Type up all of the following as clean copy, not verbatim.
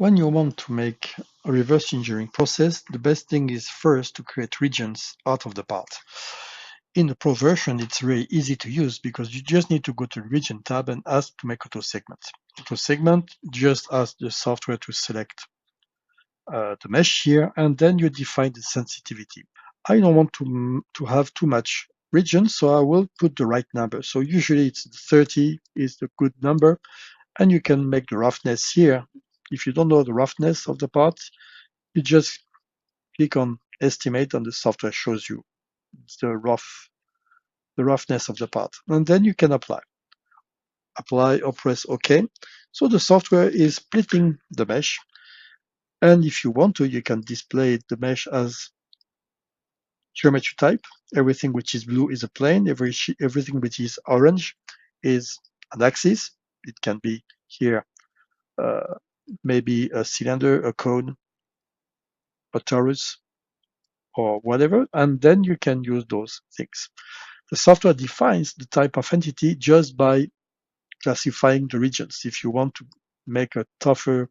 When you want to make a reverse engineering process, the best thing is first to create regions out of the part. In the Pro version, it's very easy to use because you just need to go to the Region tab and ask to make auto segment. Auto segment just asks the software to select the mesh here, and then you define the sensitivity. I don't want to have too much region, so I will put the right number. So usually it's 30 is the good number, and you can make the roughness here. If you don't know the roughness of the part, you just click on estimate and the software shows you the roughness of the part. And then you can apply or press OK. So the software is splitting the mesh. And if you want to, you can display the mesh as geometry type. Everything which is blue is a plane. Everything which is orange is an axis. It can be here maybe a cylinder, a cone, a torus, or whatever, and then you can use those things. The software defines the type of entity just by classifying the regions. If you want to make a tougher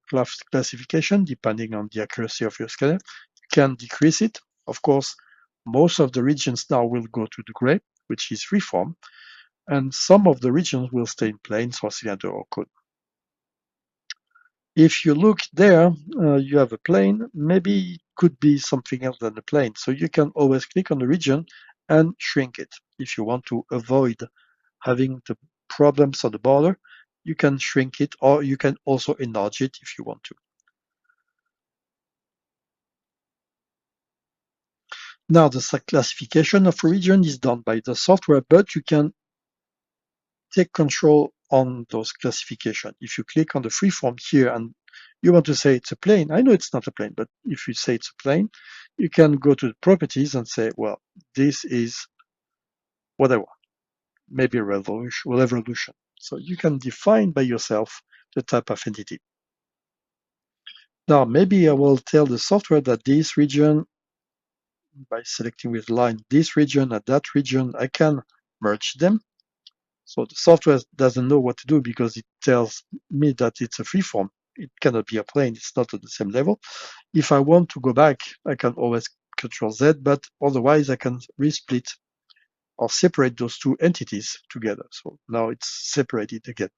classification, depending on the accuracy of your scanner, you can decrease it. Of course, most of the regions now will go to the gray, which is freeform, and some of the regions will stay in planes or cylinder or cone. If you look there, you have a plane. Maybe it could be something else than a plane. So you can always click on the region and shrink it. If you want to avoid having the problems on the border, you can shrink it, or you can also enlarge it if you want to. Now, the classification of a region is done by the software, but you can take control on those classification. If you click on the freeform here and you want to say it's a plane, I know it's not a plane, but if you say it's a plane, you can go to the properties and say, well, this is what I want, maybe a revolution. So you can define by yourself the type of entity. Now, maybe I will tell the software that this region, by selecting with line this region and that region, I can merge them. So the software doesn't know what to do because it tells me that it's a freeform. It cannot be a plane. It's not at the same level. If I want to go back, I can always Control Z, but otherwise I can resplit or separate those two entities together. So now it's separated again.